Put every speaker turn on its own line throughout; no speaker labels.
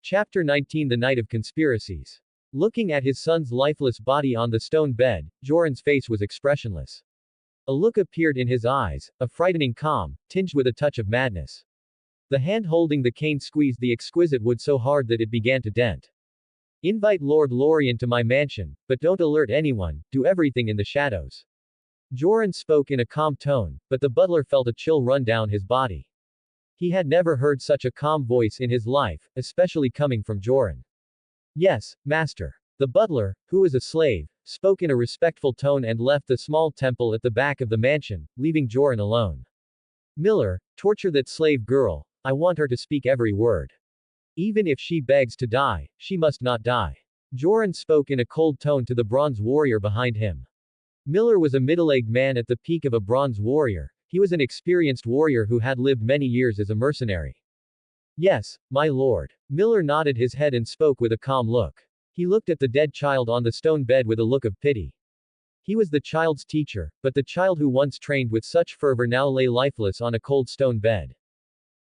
Chapter 19 The Night of Conspiracies. Looking at his son's lifeless body on the stone bed, Joran's face was expressionless. A look appeared in his eyes, a frightening calm, tinged with a touch of madness. The hand holding the cane squeezed the exquisite wood so hard that it began to dent. Invite Lord Lorien to my mansion, but don't alert anyone, do everything in the shadows. Joran spoke in a calm tone, but the butler felt a chill run down his body. He had never heard such a calm voice in his life, especially coming from Joran. Yes, master. The butler, who was a slave, spoke in a respectful tone and left the small temple at the back of the mansion, leaving Joran alone. Miller, torture that slave girl, I want her to speak every word. Even if she begs to die, she must not die. Joran spoke in a cold tone to the bronze warrior behind him. Miller was a middle-aged man at the peak of a bronze warrior. He was an experienced warrior who had lived many years as a mercenary. Yes, my lord. Miller nodded his head and spoke with a calm look. He looked at the dead child on the stone bed with a look of pity. He was the child's teacher, but the child who once trained with such fervor now lay lifeless on a cold stone bed.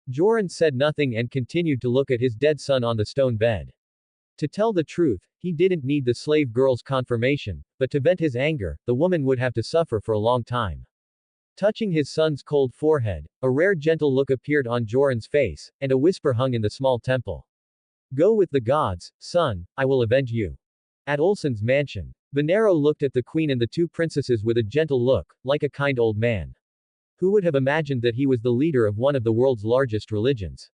Joran said nothing and continued to look at his dead son on the stone bed. To tell the truth, he didn't need the slave girl's confirmation, but to vent his anger, the woman would have to suffer for a long time. Touching his son's cold forehead, a rare gentle look appeared on Joran's face, and a whisper hung in the small temple. Go with the gods, son, I will avenge you. At Olson's mansion, Venero looked at the queen and the two princesses with a gentle look, like a kind old man. Who would have imagined that he was the leader of one of the world's largest religions?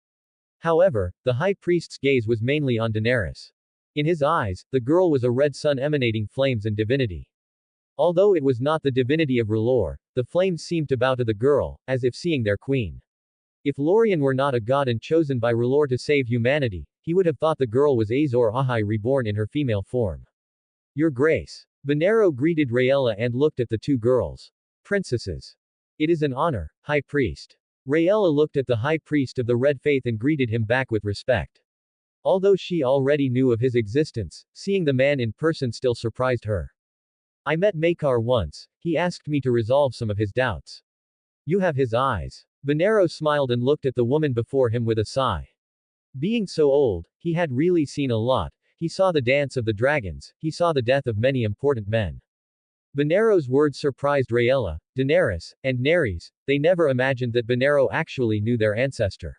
However, the high priest's gaze was mainly on Daenerys. In his eyes, the girl was a red sun emanating flames and divinity. Although it was not the divinity of R'hllor, the flames seemed to bow to the girl, as if seeing their queen. If Lorien were not a god and chosen by R'hllor to save humanity, he would have thought the girl was Azor Ahai reborn in her female form. Your Grace. Venero greeted Rhaella and looked at the two girls. Princesses. It is an honor, High Priest. Rhaella looked at the High Priest of the Red Faith and greeted him back with respect. Although she already knew of his existence, seeing the man in person still surprised her. I met Maekar once, he asked me to resolve some of his doubts. You have his eyes. Venero smiled and looked at the woman before him with a sigh. Being so old, he had really seen a lot. He saw the dance of the dragons, he saw the death of many important men. Venero's words surprised Rhaella, Daenerys, and Nerys. They never imagined that Venero actually knew their ancestor.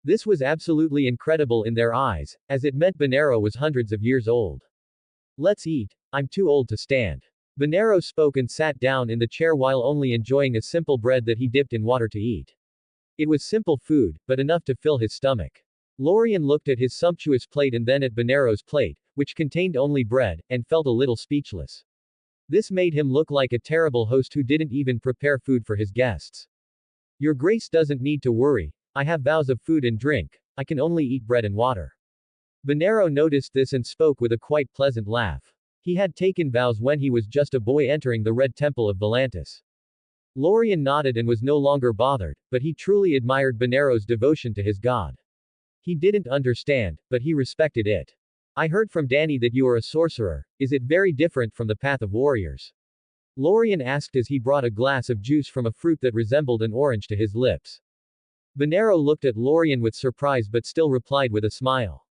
This was absolutely incredible in their eyes, as it meant Venero was hundreds of years old. Let's eat. I'm too old to stand. Venero spoke and sat down in the chair while only enjoying a simple bread that he dipped in water to eat. It was simple food, but enough to fill his stomach. Lorien looked at his sumptuous plate and then at Venero's plate, which contained only bread, and felt a little speechless. This made him look like a terrible host who didn't even prepare food for his guests. Your Grace doesn't need to worry, I have vows of food and drink, I can only eat bread and water. Venero noticed this and spoke with a quite pleasant laugh. He had taken vows when he was just a boy entering the Red Temple of Planetos. Lorien nodded and was no longer bothered, but he truly admired Venero's devotion to his god. He didn't understand, but he respected it. I heard from Dany that you are a sorcerer, is it very different from the path of warriors? Lorien asked as he brought a glass of juice from a fruit that resembled an orange to his lips. Venero looked at Lorien with surprise but still replied with a smile.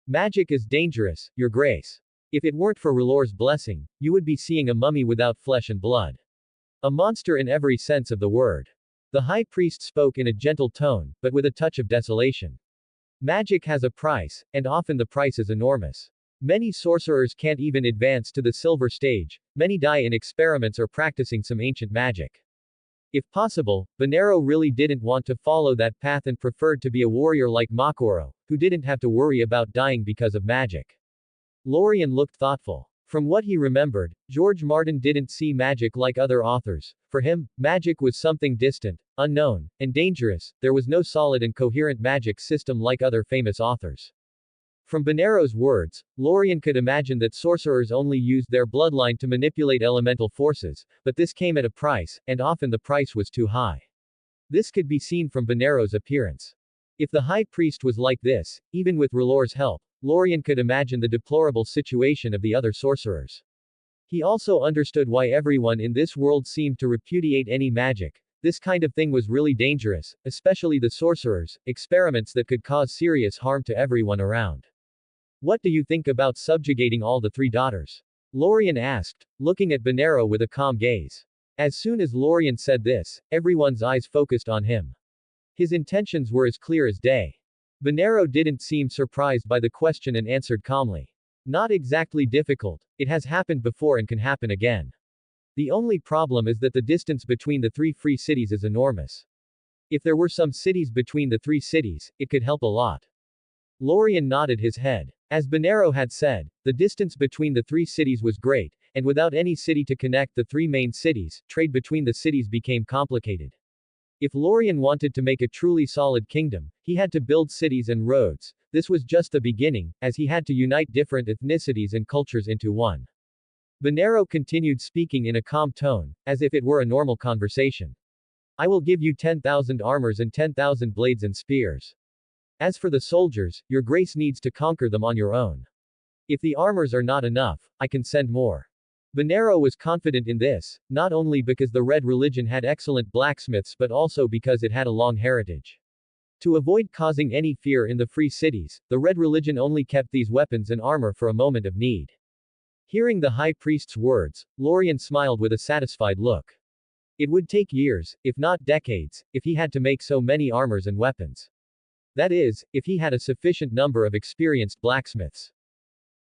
Magic is dangerous, Your Grace. If it weren't for R'hllor's blessing, you would be seeing a mummy without flesh and blood. A monster in every sense of the word. The high priest spoke in a gentle tone, but with a touch of desolation. Magic has a price, and often the price is enormous. Many sorcerers can't even advance to the silver stage, many die in experiments or practicing some ancient magic. If possible, Venero really didn't want to follow that path and preferred to be a warrior like Makoro, who didn't have to worry about dying because of magic. Lorien looked thoughtful. From what he remembered, George Martin didn't see magic like other authors. For him, magic was something distant, unknown, and dangerous. There was no solid and coherent magic system like other famous authors. From Venero's words, Lorien could imagine that sorcerers only used their bloodline to manipulate elemental forces, but this came at a price, and often the price was too high. This could be seen from Venero's appearance. If the high priest was like this, even with R'hllor's help, Lorien could imagine the deplorable situation of the other sorcerers. He also understood why everyone in this world seemed to repudiate any magic. This kind of thing was really dangerous, especially the sorcerers, experiments that could cause serious harm to everyone around. What do you think about subjugating all the three daughters? Lorien asked, looking at Bonero with a calm gaze. As soon as Lorien said this, everyone's eyes focused on him. His intentions were as clear as day. Bonero didn't seem surprised by the question and answered calmly. Not exactly difficult, it has happened before and can happen again. The only problem is that the distance between the three free cities is enormous. If there were some cities between the three cities, it could help a lot. Lorien nodded his head. As Bonero had said, the distance between the three cities was great, and without any city to connect the three main cities, trade between the cities became complicated. If Lorien wanted to make a truly solid kingdom, he had to build cities and roads. This was just the beginning, as he had to unite different ethnicities and cultures into one. Bonero continued speaking in a calm tone, as if it were a normal conversation. I will give you 10,000 armors and 10,000 blades and spears. As for the soldiers, your grace needs to conquer them on your own. If the armors are not enough, I can send more. Bonero was confident in this, not only because the Red Religion had excellent blacksmiths but also because it had a long heritage. To avoid causing any fear in the free cities, the Red Religion only kept these weapons and armor for a moment of need. Hearing the high priest's words, Lorien smiled with a satisfied look. It would take years, if not decades, if he had to make so many armors and weapons. That is, if he had a sufficient number of experienced blacksmiths.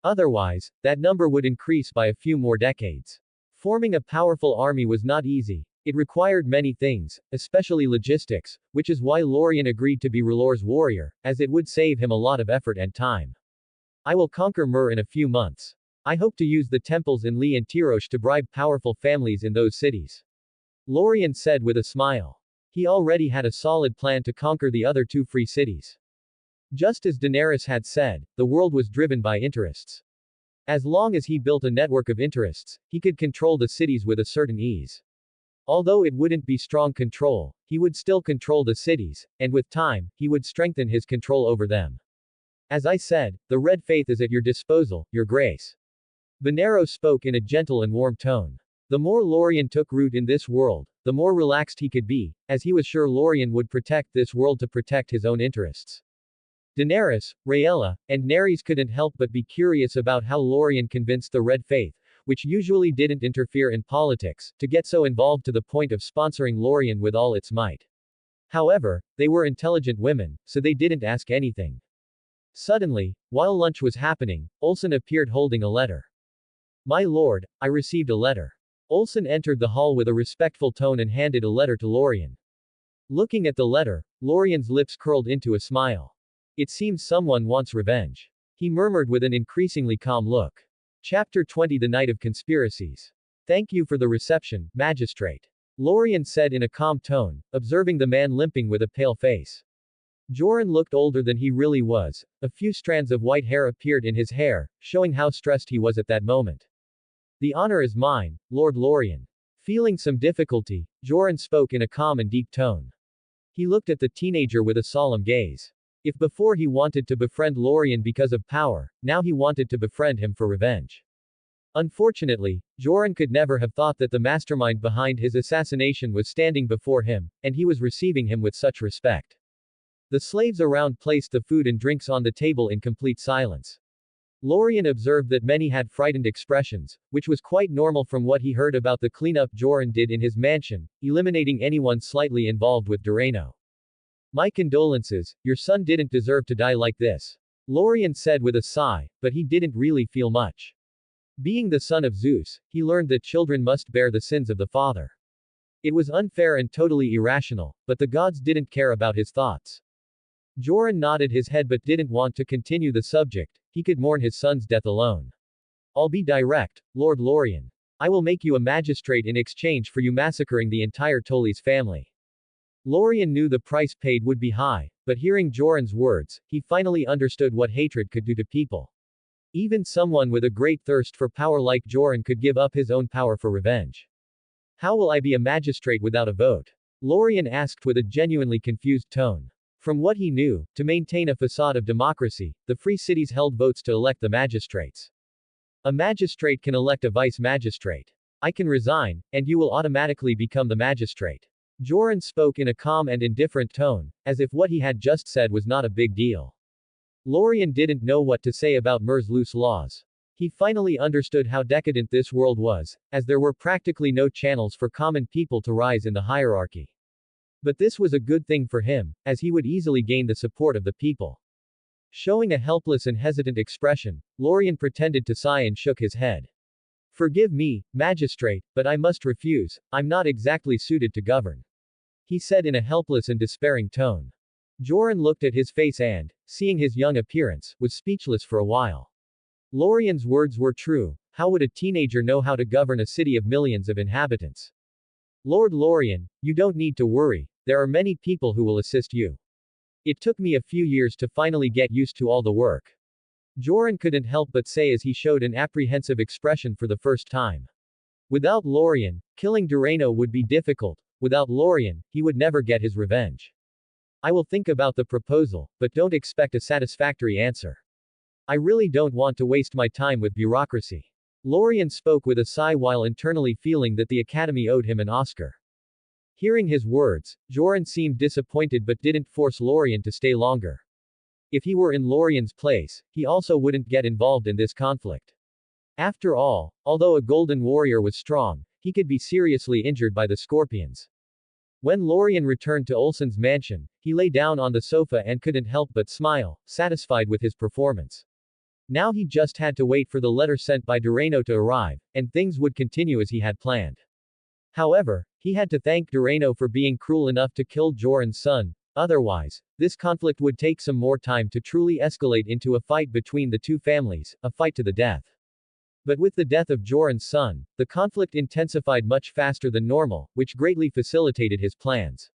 Otherwise, that number would increase by a few more decades. Forming a powerful army was not easy. It required many things, especially logistics, which is why Lorien agreed to be R'hllor's warrior, as it would save him a lot of effort and time. I will conquer Mur in a few months. I hope to use the temples in Li and Tirosh to bribe powerful families in those cities. Lorien said with a smile. He already had a solid plan to conquer the other two free cities. Just as Daenerys had said, the world was driven by interests. As long as he built a network of interests, he could control the cities with a certain ease. Although it wouldn't be strong control, he would still control the cities, and with time, he would strengthen his control over them. As I said, the Red Faith is at your disposal, Your Grace. Bonero spoke in a gentle and warm tone. The more Lorien took root in this world, the more relaxed he could be, as he was sure Lorien would protect this world to protect his own interests. Daenerys, Rhaella, and Nerys couldn't help but be curious about how Lorien convinced the Red Faith, which usually didn't interfere in politics, to get so involved to the point of sponsoring Lorien with all its might. However, they were intelligent women, so they didn't ask anything. Suddenly, while lunch was happening, Olsen appeared holding a letter. My lord, I received a letter. Olsen entered the hall with a respectful tone and handed a letter to Lorien. Looking at the letter, Lorien's lips curled into a smile. It seems someone wants revenge. He murmured with an increasingly calm look. Chapter 20 The Night of Conspiracies. Thank you for the reception, Magistrate. Lorien said in a calm tone, observing the man limping with a pale face. Joran looked older than he really was. A few strands of white hair appeared in his hair, showing how stressed he was at that moment. The honor is mine, Lord Lorien. Feeling some difficulty, Joran spoke in a calm and deep tone. He looked at the teenager with a solemn gaze. If before he wanted to befriend Lorien because of power, now he wanted to befriend him for revenge. Unfortunately, Joran could never have thought that the mastermind behind his assassination was standing before him, and he was receiving him with such respect. The slaves around placed the food and drinks on the table in complete silence. Lorien observed that many had frightened expressions, which was quite normal from what he heard about the cleanup Joran did in his mansion, eliminating anyone slightly involved with Doreno. My condolences, your son didn't deserve to die like this. Lorien said with a sigh, but he didn't really feel much. Being the son of Zeus, he learned that children must bear the sins of the father. It was unfair and totally irrational, but the gods didn't care about his thoughts. Joran nodded his head but didn't want to continue the subject. He could mourn his son's death alone. I'll be direct, Lord Lorien. I will make you a magistrate in exchange for you massacring the entire Tolis family. Lorien knew the price paid would be high, but hearing Joran's words, he finally understood what hatred could do to people. Even someone with a great thirst for power like Joran could give up his own power for revenge. How will I be a magistrate without a vote? Lorien asked with a genuinely confused tone. From what he knew, to maintain a facade of democracy, the free cities held votes to elect the magistrates. A magistrate can elect a vice magistrate. I can resign, and you will automatically become the magistrate. Joran spoke in a calm and indifferent tone, as if what he had just said was not a big deal. Lorien didn't know what to say about Myr's loose laws. He finally understood how decadent this world was, as there were practically no channels for common people to rise in the hierarchy. But this was a good thing for him, as he would easily gain the support of the people. Showing a helpless and hesitant expression, Lorien pretended to sigh and shook his head. "Forgive me, magistrate, but I must refuse, I'm not exactly suited to govern," he said in a helpless and despairing tone. Joran looked at his face and, seeing his young appearance, was speechless for a while. Lorien's words were true. How would a teenager know how to govern a city of millions of inhabitants? "Lord Lorien, you don't need to worry, there are many people who will assist you. It took me a few years to finally get used to all the work," Joran couldn't help but say as he showed an apprehensive expression for the first time. Without Lorien, killing Doreno would be difficult. Without Lorien, he would never get his revenge. "I will think about the proposal, but don't expect a satisfactory answer. I really don't want to waste my time with bureaucracy." Lorien spoke with a sigh while internally feeling that the Academy owed him an Oscar. Hearing his words, Joran seemed disappointed but didn't force Lorien to stay longer. If he were in Lorien's place, he also wouldn't get involved in this conflict. After all, although a golden warrior was strong, he could be seriously injured by the scorpions. When Lorien returned to Olsen's mansion, he lay down on the sofa and couldn't help but smile, satisfied with his performance. Now he just had to wait for the letter sent by Doreno to arrive, and things would continue as he had planned. However, he had to thank Doreno for being cruel enough to kill Joran's son. Otherwise, this conflict would take some more time to truly escalate into a fight between the two families, a fight to the death. But with the death of Joran's son, the conflict intensified much faster than normal, which greatly facilitated his plans.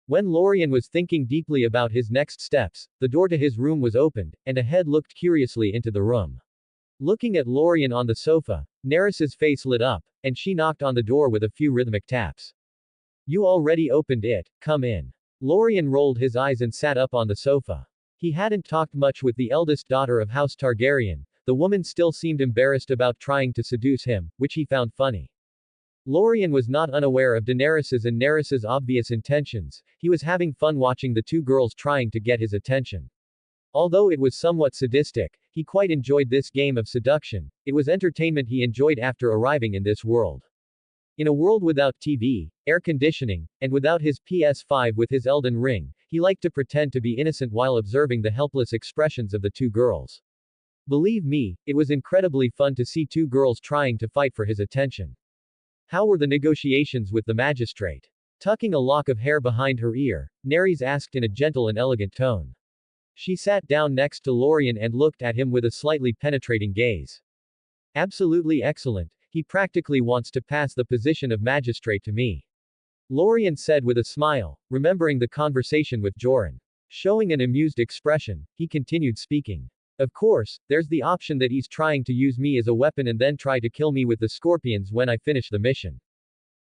When Lorien was thinking deeply about his next steps, the door to his room was opened, and a head looked curiously into the room. Looking at Lorien on the sofa, Neris's face lit up, and she knocked on the door with a few rhythmic taps. "You already opened it, come in." Lorien rolled his eyes and sat up on the sofa. He hadn't talked much with the eldest daughter of House Targaryen. The woman still seemed embarrassed about trying to seduce him, which he found funny. Lorien was not unaware of Daenerys's and Neris's obvious intentions. He was having fun watching the two girls trying to get his attention. Although it was somewhat sadistic, he quite enjoyed this game of seduction. It was entertainment he enjoyed after arriving in this world. In a world without TV, air conditioning, and without his PS5 with his Elden Ring, he liked to pretend to be innocent while observing the helpless expressions of the two girls. Believe me, it was incredibly fun to see two girls trying to fight for his attention. "How were the negotiations with the magistrate?" Tucking a lock of hair behind her ear, Nerys asked in a gentle and elegant tone. She sat down next to Lorien and looked at him with a slightly penetrating gaze. "Absolutely excellent. He practically wants to pass the position of magistrate to me," Lorien said with a smile, remembering the conversation with Joran. Showing an amused expression, he continued speaking. "Of course, there's the option that he's trying to use me as a weapon and then try to kill me with the scorpions when I finish the mission."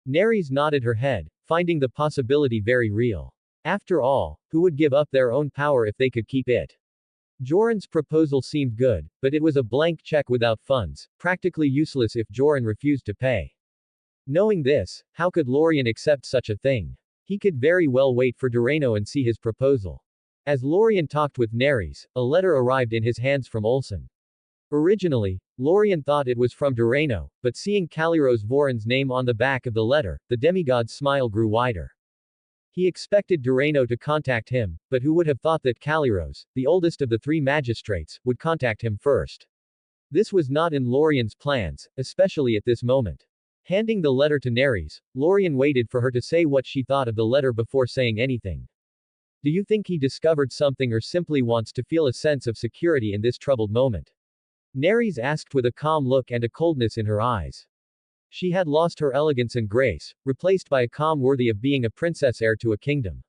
Nerys nodded her head, finding the possibility very real. After all, who would give up their own power if they could keep it? Joran's proposal seemed good, but it was a blank check without funds, practically useless if Joran refused to pay. Knowing this, how could Lorien accept such a thing? He could very well wait for Doreno and see his proposal. As Lorien talked with Nerys, a letter arrived in his hands from Olsen. Originally, Lorien thought it was from Doreno, but seeing Caliros Voron's name on the back of the letter, the demigod's smile grew wider. He expected Doreno to contact him, but who would have thought that Caliros, the oldest of the three magistrates, would contact him first? This was not in Lorien's plans, especially at this moment. Handing the letter to Nerys, Lorien waited for her to say what she thought of the letter before saying anything. Do you think he discovered something or simply wants to feel a sense of security in this troubled moment? Nerys asked with a calm look and a coldness in her eyes. She had lost her elegance and grace, replaced by a calm worthy of being a princess heir to a kingdom.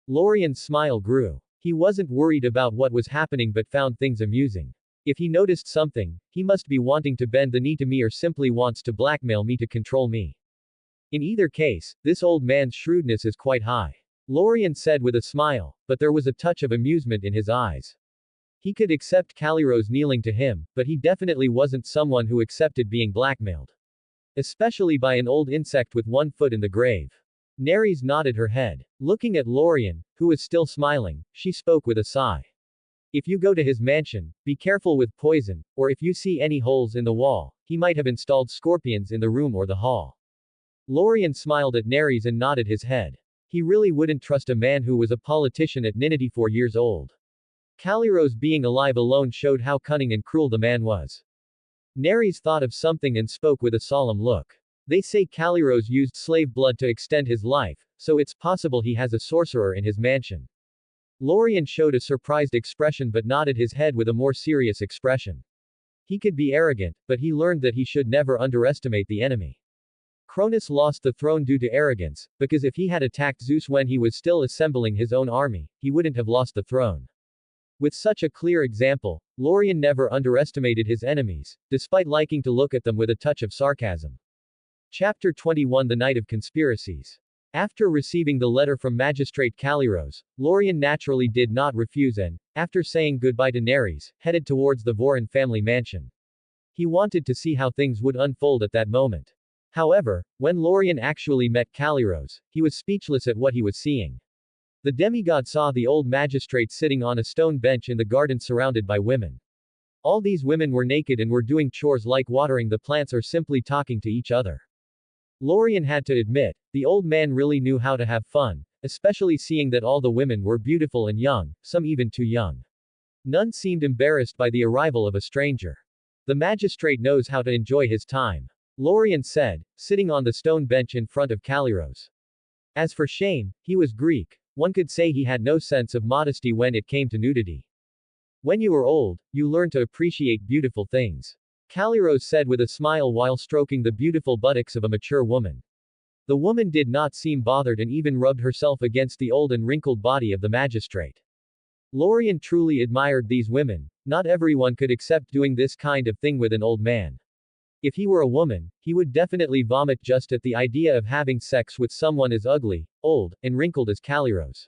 Lorien's smile grew. He wasn't worried about what was happening but found things amusing. If he noticed something, he must be wanting to bend the knee to me or simply wants to blackmail me to control me. In either case, this old man's shrewdness is quite high. Lorien said with a smile, but there was a touch of amusement in his eyes. He could accept Caliros kneeling to him, but he definitely wasn't someone who accepted being blackmailed. Especially by an old insect with one foot in the grave. Nerys nodded her head. Looking at Lorien, who was still smiling, she spoke with a sigh. If you go to his mansion, be careful with poison, or if you see any holes in the wall, he might have installed scorpions in the room or the hall. Lorien smiled at Nerys and nodded his head. He really wouldn't trust a man who was a politician at 94 years old. Callirose being alive alone showed how cunning and cruel the man was. Nerys thought of something and spoke with a solemn look. They say Callirose used slave blood to extend his life, so it's possible he has a sorcerer in his mansion. Lorien showed a surprised expression but nodded his head with a more serious expression. He could be arrogant, but he learned that he should never underestimate the enemy. Chornos lost the throne due to arrogance, because if he had attacked Zeus when he was still assembling his own army, he wouldn't have lost the throne. With such a clear example, Lorien never underestimated his enemies, despite liking to look at them with a touch of sarcasm. Chapter 21 The Night of Conspiracies. After receiving the letter from Magistrate Callirose, Lorien naturally did not refuse and, after saying goodbye to Nerys, headed towards the Vorin family mansion. He wanted to see how things would unfold at that moment. However, when Lorien actually met Callirose, he was speechless at what he was seeing. The demigod saw the old magistrate sitting on a stone bench in the garden surrounded by women. All these women were naked and were doing chores like watering the plants or simply talking to each other. Lorien had to admit, the old man really knew how to have fun, especially seeing that all the women were beautiful and young, some even too young. None seemed embarrassed by the arrival of a stranger. The magistrate knows how to enjoy his time, Lorien said, sitting on the stone bench in front of Callirose. As for shame, he was Greek. One could say he had no sense of modesty when it came to nudity. When you are old, you learn to appreciate beautiful things, Callirose said with a smile while stroking the beautiful buttocks of a mature woman. The woman did not seem bothered and even rubbed herself against the old and wrinkled body of the magistrate. Lorien truly admired these women. Not everyone could accept doing this kind of thing with an old man. If he were a woman, he would definitely vomit just at the idea of having sex with someone as ugly, old, and wrinkled as Callirose.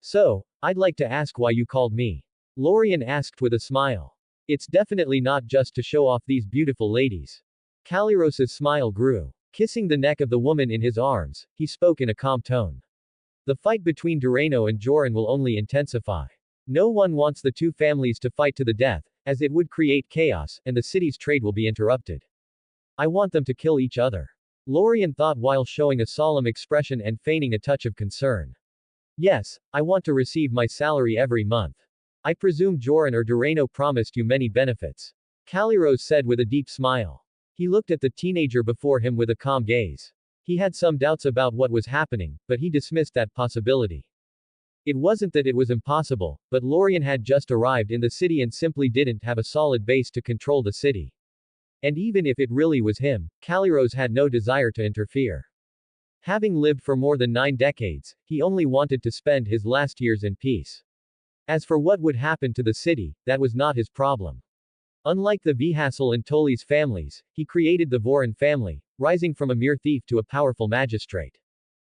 So, I'd like to ask why you called me, Lorien asked with a smile. It's definitely not just to show off these beautiful ladies. Callirose's smile grew. Kissing the neck of the woman in his arms, he spoke in a calm tone. The fight between Doreno and Joran will only intensify. No one wants the two families to fight to the death, as it would create chaos, and the city's trade will be interrupted. I want them to kill each other, Lorien thought while showing a solemn expression and feigning a touch of concern. Yes, I want to receive my salary every month. I presume Joran or Doreno promised you many benefits, Callirose said with a deep smile. He looked at the teenager before him with a calm gaze. He had some doubts about what was happening, but he dismissed that possibility. It wasn't that it was impossible, but Lorien had just arrived in the city and simply didn't have a solid base to control the city. And even if it really was him, Callirose had no desire to interfere. Having lived for more than 9 decades, he only wanted to spend his last years in peace. As for what would happen to the city, that was not his problem. Unlike the Vhassel and Toles families, he created the Vorin family, rising from a mere thief to a powerful magistrate.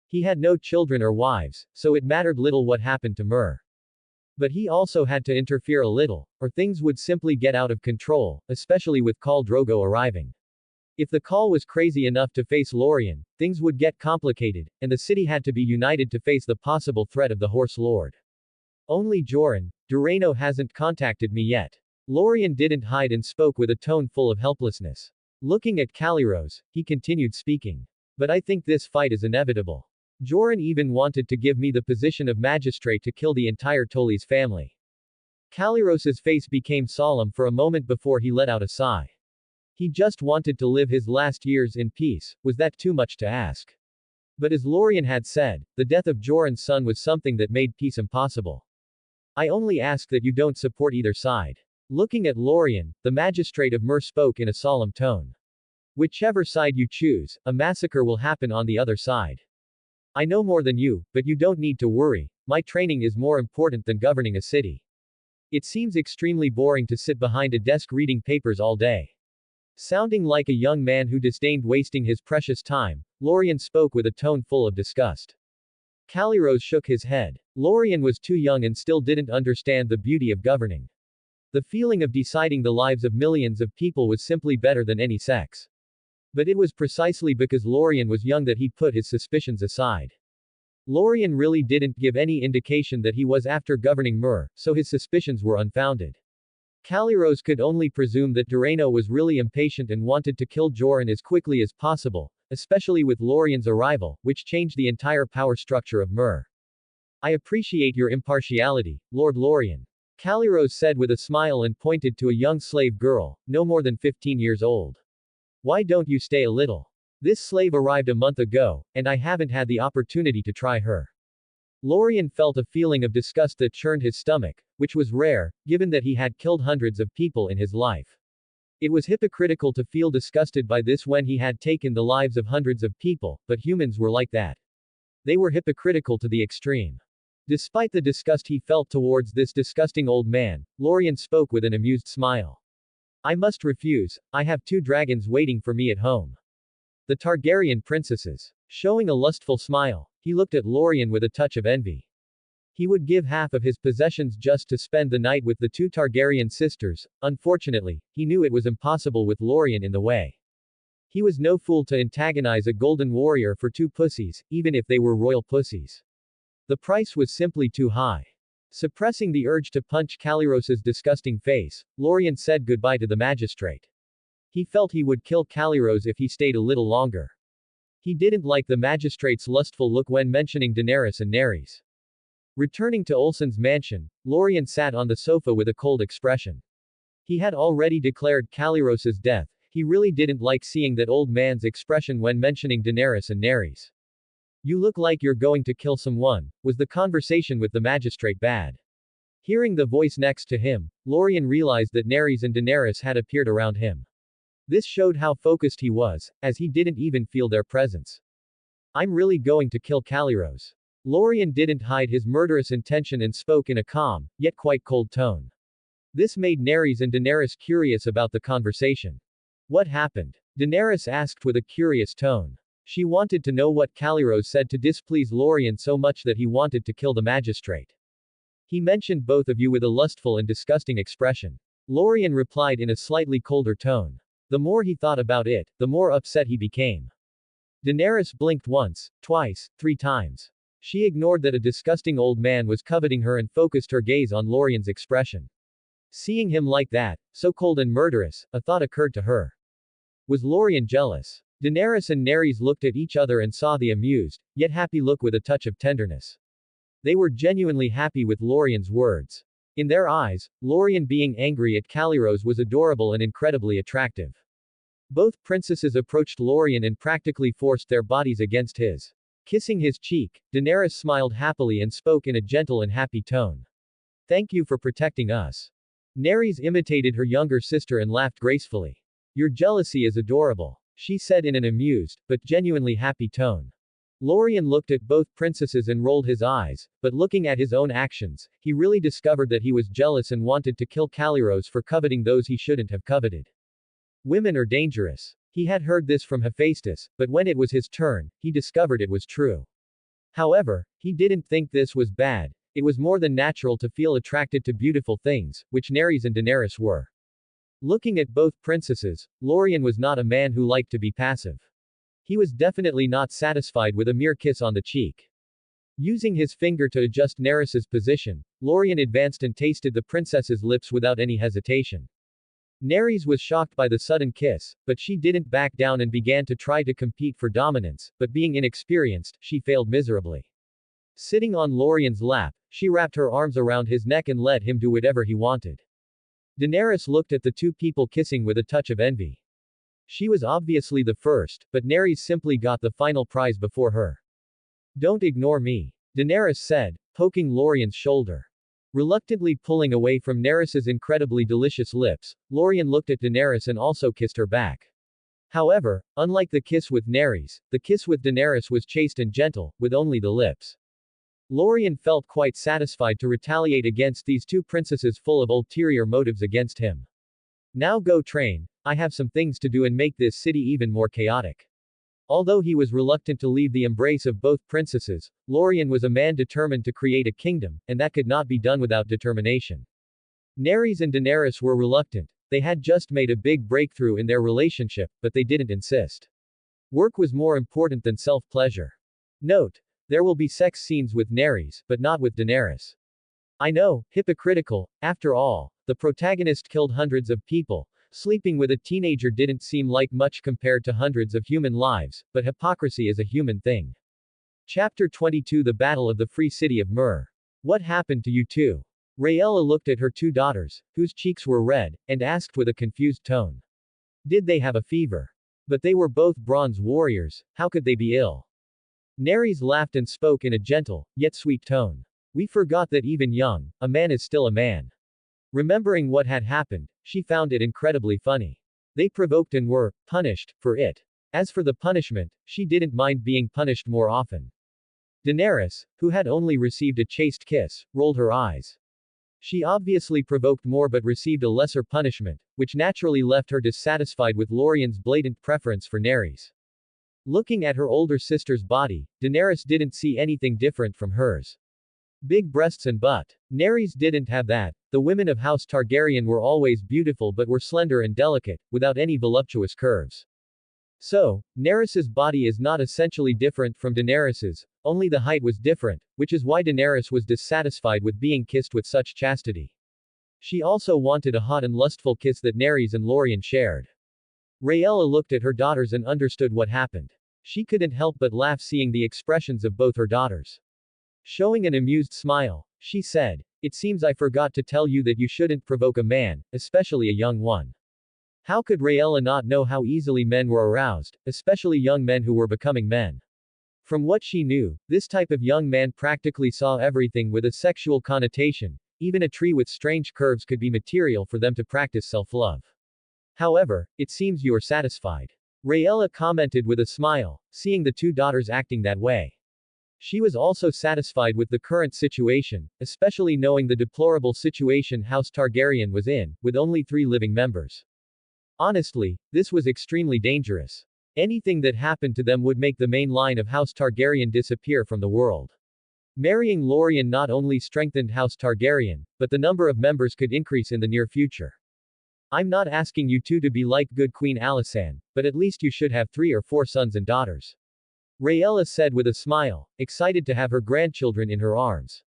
He had no children or wives, so it mattered little what happened to Myr. But he also had to interfere a little, or things would simply get out of control, especially with Khal Drogo arriving. If the Khal was crazy enough to face Lorien, things would get complicated, and the city had to be united to face the possible threat of the Horse Lord. Only Joran, Doreno hasn't contacted me yet. Lorien didn't hide and spoke with a tone full of helplessness. Looking at Callirose, he continued speaking. But I think this fight is inevitable. Joran even wanted to give me the position of magistrate to kill the entire Toles family. Callirose's face became solemn for a moment before he let out a sigh. He just wanted to live his last years in peace. Was that too much to ask? But as Lorien had said, the death of Joran's son was something that made peace impossible. I only ask that you don't support either side. Looking at Lorien, the magistrate of Myr spoke in a solemn tone. Whichever side you choose, a massacre will happen on the other side. I know more than you, but you don't need to worry. My training is more important than governing a city. It seems extremely boring to sit behind a desk reading papers all day. Sounding like a young man who disdained wasting his precious time, Lorien spoke with a tone full of disgust. Callirose shook his head. Lorien was too young and still didn't understand the beauty of governing. The feeling of deciding the lives of millions of people was simply better than any sex. But it was precisely because Lorien was young that he put his suspicions aside. Lorien really didn't give any indication that he was after governing Mur, so his suspicions were unfounded. Callirose could only presume that Doreno was really impatient and wanted to kill Joran as quickly as possible, especially with Lorien's arrival, which changed the entire power structure of Mur. I appreciate your impartiality, Lord Lorien. Callirose said with a smile and pointed to a young slave girl, no more than 15 years old. Why don't you stay a little? This slave arrived a month ago, and I haven't had the opportunity to try her. Lorien felt a feeling of disgust that churned his stomach, which was rare, given that he had killed hundreds of people in his life. It was hypocritical to feel disgusted by this when he had taken the lives of hundreds of people, but humans were like that. They were hypocritical to the extreme. Despite the disgust he felt towards this disgusting old man, Lorien spoke with an amused smile. I must refuse, I have 2 dragons waiting for me at home. The Targaryen princesses. Showing a lustful smile, he looked at Lorien with a touch of envy. He would give half of his possessions just to spend the night with the 2 Targaryen sisters. Unfortunately, he knew it was impossible with Lorien in the way. He was no fool to antagonize a golden warrior for 2 pussies, even if they were royal pussies. The price was simply too high. Suppressing the urge to punch Callirose's disgusting face, Lorien said goodbye to the magistrate. He felt he would kill Callirose if he stayed a little longer. He didn't like the magistrate's lustful look when mentioning Daenerys and Nerys. Returning to Olsen's mansion, Lorien sat on the sofa with a cold expression. He had already declared Callirose's death. He really didn't like seeing that old man's expression when mentioning Daenerys and Nerys. You look like you're going to kill someone. Was the conversation with the magistrate bad? Hearing the voice next to him, Lorien realized that Nerys and Daenerys had appeared around him. This showed how focused he was, as he didn't even feel their presence. I'm really going to kill Callirose. Lorien didn't hide his murderous intention and spoke in a calm, yet quite cold tone. This made Nerys and Daenerys curious about the conversation. What happened? Daenerys asked with a curious tone. She wanted to know what Callirose said to displease Lorien so much that he wanted to kill the magistrate. He mentioned both of you with a lustful and disgusting expression. Lorien replied in a slightly colder tone. The more he thought about it, the more upset he became. Daenerys blinked once, twice, 3 times. She ignored that a disgusting old man was coveting her and focused her gaze on Lorien's expression. Seeing him like that, so cold and murderous, a thought occurred to her. Was Lorien jealous? Daenerys and Nerys looked at each other and saw the amused, yet happy look with a touch of tenderness. They were genuinely happy with Lorien's words. In their eyes, Lorien being angry at Callirose was adorable and incredibly attractive. Both princesses approached Lorien and practically forced their bodies against his. Kissing his cheek, Daenerys smiled happily and spoke in a gentle and happy tone. Thank you for protecting us. Nerys imitated her younger sister and laughed gracefully. Your jealousy is adorable, she said in an amused, but genuinely happy tone. Lorien looked at both princesses and rolled his eyes, but looking at his own actions, he really discovered that he was jealous and wanted to kill Callirose for coveting those he shouldn't have coveted. Women are dangerous. He had heard this from Hephaestus, but when it was his turn, he discovered it was true. However, he didn't think this was bad. It was more than natural to feel attracted to beautiful things, which Nerys and Daenerys were. Looking at both princesses, Lorien was not a man who liked to be passive. He was definitely not satisfied with a mere kiss on the cheek. Using his finger to adjust Nerys's position, Lorien advanced and tasted the princess's lips without any hesitation. Nerys was shocked by the sudden kiss, but she didn't back down and began to try to compete for dominance, but being inexperienced, she failed miserably. Sitting on Lorien's lap, she wrapped her arms around his neck and let him do whatever he wanted. Daenerys looked at the 2 people kissing with a touch of envy. She was obviously the first, but Nerys simply got the final prize before her. Don't ignore me, Daenerys said, poking Lorien's shoulder. Reluctantly pulling away from Nerys's incredibly delicious lips, Lorien looked at Daenerys and also kissed her back. However, unlike the kiss with Nerys, the kiss with Daenerys was chaste and gentle, with only the lips. Lorien felt quite satisfied to retaliate against these 2 princesses full of ulterior motives against him. Now go train, I have some things to do and make this city even more chaotic. Although he was reluctant to leave the embrace of both princesses, Lorien was a man determined to create a kingdom, and that could not be done without determination. Nerys and Daenerys were reluctant. They had just made a big breakthrough in their relationship, but they didn't insist. Work was more important than self-pleasure. Note: There will be sex scenes with Neres, but not with Daenerys. I know, hypocritical, after all, the protagonist killed hundreds of people. Sleeping with a teenager didn't seem like much compared to hundreds of human lives, but hypocrisy is a human thing. Chapter 22 The Battle of the Free City of Myr. What happened to you two? Rhaella looked at her two daughters, whose cheeks were red, and asked with a confused tone. Did they have a fever? But they were both bronze warriors, how could they be ill? Neres laughed and spoke in a gentle, yet sweet tone. We forgot that even young, a man is still a man. Remembering what had happened, she found it incredibly funny. They provoked and were punished for it. As for the punishment, she didn't mind being punished more often. Daenerys, who had only received a chaste kiss, rolled her eyes. She obviously provoked more but received a lesser punishment, which naturally left her dissatisfied with Lorien's blatant preference for Neres. Looking at her older sister's body, Daenerys didn't see anything different from hers. Big breasts and butt. Neres didn't have that. The women of House Targaryen were always beautiful but were slender and delicate, without any voluptuous curves. So, Neres's body is not essentially different from Daenerys's, only the height was different, which is why Daenerys was dissatisfied with being kissed with such chastity. She also wanted a hot and lustful kiss that Neres and Lorien shared. Rhaella looked at her daughters and understood what happened. She couldn't help but laugh seeing the expressions of both her daughters. Showing an amused smile, she said, It seems I forgot to tell you that you shouldn't provoke a man, especially a young one. How could Rhaella not know how easily men were aroused, especially young men who were becoming men? From what she knew, this type of young man practically saw everything with a sexual connotation. Even a tree with strange curves could be material for them to practice self-love. However, it seems you are satisfied. Rhaella commented with a smile, seeing the two daughters acting that way. She was also satisfied with the current situation, especially knowing the deplorable situation House Targaryen was in, with only 3 living members. Honestly, this was extremely dangerous. Anything that happened to them would make the main line of House Targaryen disappear from the world. Marrying Lorien not only strengthened House Targaryen, but the number of members could increase in the near future. I'm not asking you two to be like good Queen Alysanne, but at least you should have 3 or 4 sons and daughters. Rhaella said with a smile, excited to have her grandchildren in her arms.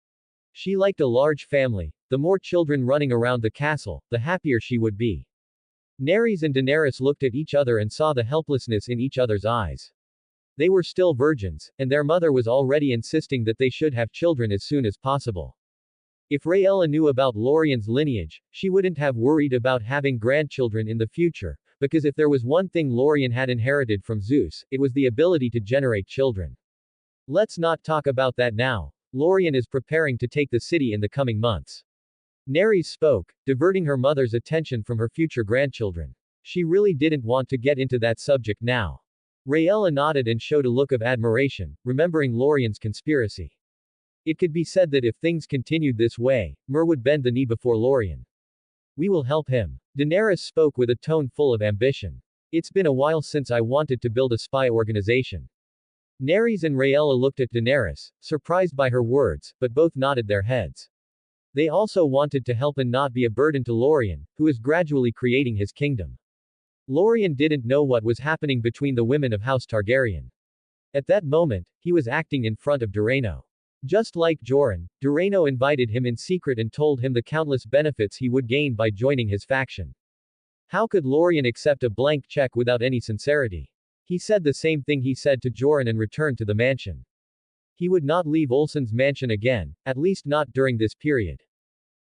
She liked a large family. The more children running around the castle, the happier she would be. Neres and Daenerys looked at each other and saw the helplessness in each other's eyes. They were still virgins, and their mother was already insisting that they should have children as soon as possible. If Rhaella knew about Lorien's lineage, she wouldn't have worried about having grandchildren in the future, because if there was one thing Lorien had inherited from Zeus, it was the ability to generate children. Let's not talk about that now. Lorien is preparing to take the city in the coming months. Neres spoke, diverting her mother's attention from her future grandchildren. She really didn't want to get into that subject now. Rhaella nodded and showed a look of admiration, remembering Lorien's conspiracy. It could be said that if things continued this way, Myr would bend the knee before Lorien. We will help him. Daenerys spoke with a tone full of ambition. It's been a while since I wanted to build a spy organization. Neres and Rhaella looked at Daenerys, surprised by her words, but both nodded their heads. They also wanted to help and not be a burden to Lorien, who is gradually creating his kingdom. Lorien didn't know what was happening between the women of House Targaryen. At that moment, he was acting in front of Doreno. Just like Joran, Doreno invited him in secret and told him the countless benefits he would gain by joining his faction. How could Lorien accept a blank check without any sincerity? He said the same thing he said to Joran and returned to the mansion. He would not leave Olsen's mansion again, at least not during this period.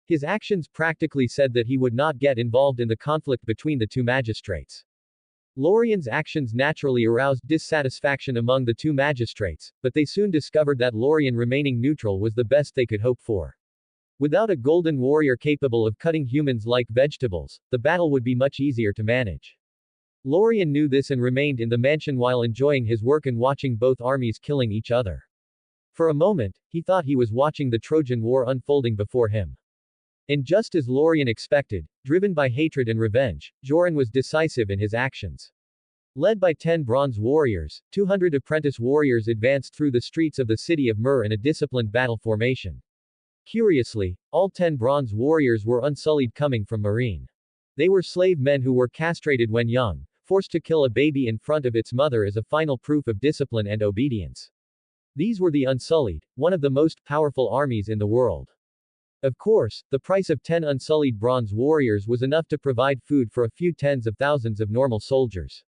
His actions practically said that he would not get involved in the conflict between the two magistrates. Lorien's actions naturally aroused dissatisfaction among the two magistrates, but they soon discovered that Lorien remaining neutral was the best they could hope for. Without a golden warrior capable of cutting humans like vegetables, the battle would be much easier to manage. Lorien knew this and remained in the mansion while enjoying his work and watching both armies killing each other. For a moment, he thought he was watching the Trojan War unfolding before him. And just as Lorien expected, driven by hatred and revenge, Joran was decisive in his actions. Led by 10 bronze warriors, 200 apprentice warriors advanced through the streets of the city of Myr in a disciplined battle formation. Curiously, all 10 bronze warriors were unsullied coming from Meereen. They were slave men who were castrated when young, forced to kill a baby in front of its mother as a final proof of discipline and obedience. These were the Unsullied, one of the most powerful armies in the world. Of course, the price of 10 unsullied bronze warriors was enough to provide food for a few tens of thousands of normal soldiers.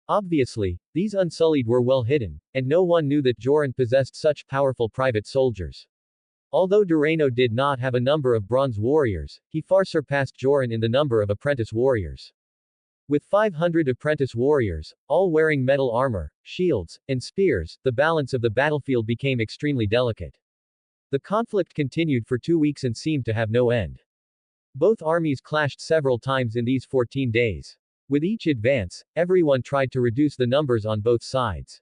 Obviously, these Unsullied were well hidden, and no one knew that Joran possessed such powerful private soldiers. Although Doreno did not have a number of bronze warriors, he far surpassed Joran in the number of apprentice warriors. With 500 apprentice warriors, all wearing metal armor, shields, and spears, the balance of the battlefield became extremely delicate. The conflict continued for 2 weeks and seemed to have no end. Both armies clashed several times in these 14 days. With each advance, everyone tried to reduce the numbers on both sides.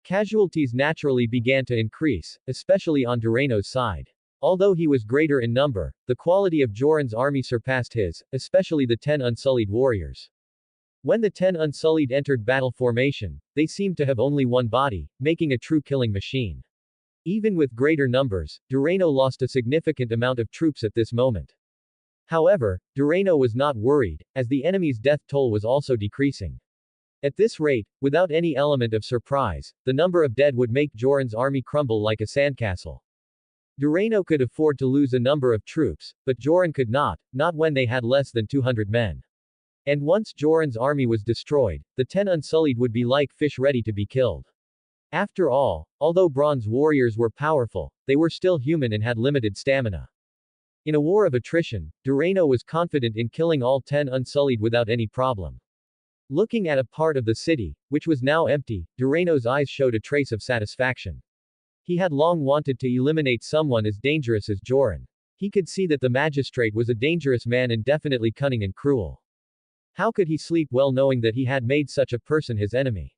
Casualties naturally began to increase, especially on Doreno's side. Although he was greater in number, the quality of Joran's army surpassed his, especially the 10 Unsullied warriors. When the 10 Unsullied entered battle formation, they seemed to have only one body, making a true killing machine. Even with greater numbers, Doreno lost a significant amount of troops at this moment. However, Doreno was not worried, as the enemy's death toll was also decreasing. At this rate, without any element of surprise, the number of dead would make Joran's army crumble like a sandcastle. Doreno could afford to lose a number of troops, but Joran could not when they had less than 200 men. And once Joran's army was destroyed, the 10 Unsullied would be like fish ready to be killed. After all, although bronze warriors were powerful, they were still human and had limited stamina. In a war of attrition, Doreno was confident in killing all 10 Unsullied without any problem. Looking at a part of the city, which was now empty, Doreno's eyes showed a trace of satisfaction. He had long wanted to eliminate someone as dangerous as Joran. He could see that the magistrate was a dangerous man and definitely cunning and cruel. How could he sleep well knowing that he had made such a person his enemy?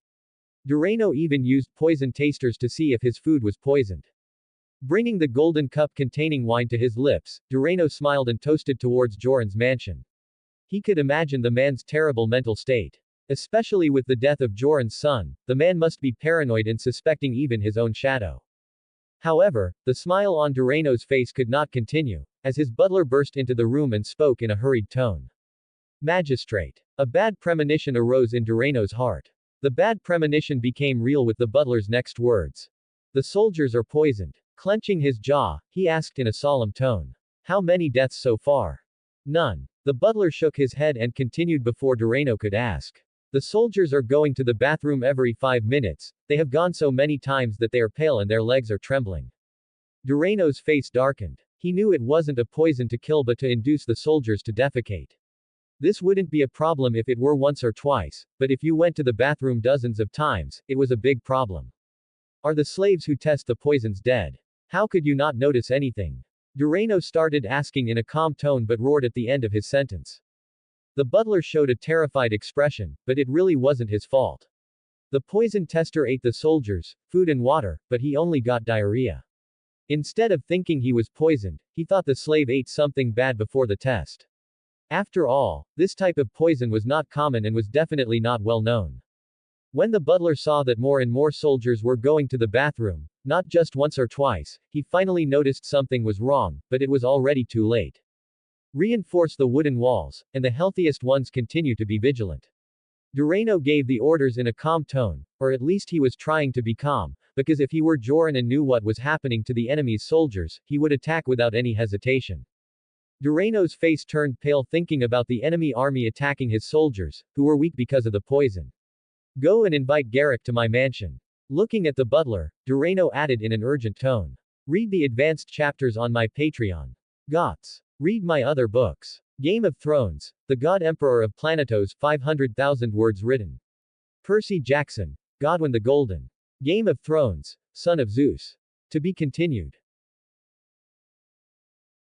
Doreno even used poison tasters to see if his food was poisoned. Bringing the golden cup containing wine to his lips, Doreno smiled and toasted towards Joran's mansion. He could imagine the man's terrible mental state. Especially with the death of Joran's son, the man must be paranoid and suspecting even his own shadow. However, the smile on Doreno's face could not continue, as his butler burst into the room and spoke in a hurried tone. Magistrate. A bad premonition arose in Doreno's heart. The bad premonition became real with the butler's next words. The soldiers are poisoned. Clenching his jaw, he asked in a solemn tone. How many deaths so far? None. The butler shook his head and continued before Doreno could ask. The soldiers are going to the bathroom every 5 minutes, they have gone so many times that they are pale and their legs are trembling. Doreno's face darkened. He knew it wasn't a poison to kill but to induce the soldiers to defecate. This wouldn't be a problem if it were once or twice, but if you went to the bathroom dozens of times, it was a big problem. Are the slaves who test the poisons dead? How could you not notice anything? Doreno started asking in a calm tone but roared at the end of his sentence. The butler showed a terrified expression, but it really wasn't his fault. The poison tester ate the soldiers, food and water, but he only got diarrhea. Instead of thinking he was poisoned, he thought the slave ate something bad before the test. After all, this type of poison was not common and was definitely not well known. When the butler saw that more and more soldiers were going to the bathroom, not just once or twice, he finally noticed something was wrong, but it was already too late. Reinforce the wooden walls, and the healthiest ones continue to be vigilant. Doreno gave the orders in a calm tone, or at least he was trying to be calm, because if he were Joran and knew what was happening to the enemy's soldiers, he would attack without any hesitation. Doreno's face turned pale thinking about the enemy army attacking his soldiers, who were weak because of the poison. Go and invite Garrick to my mansion. Looking at the butler, Doreno added in an urgent tone. Read the advanced chapters on my Patreon. Gots. Read my other books. Game of Thrones, The God Emperor of Planetos 500,000 words written. Percy Jackson. Godwin the Golden. Game of Thrones, Son of Zeus. To be continued.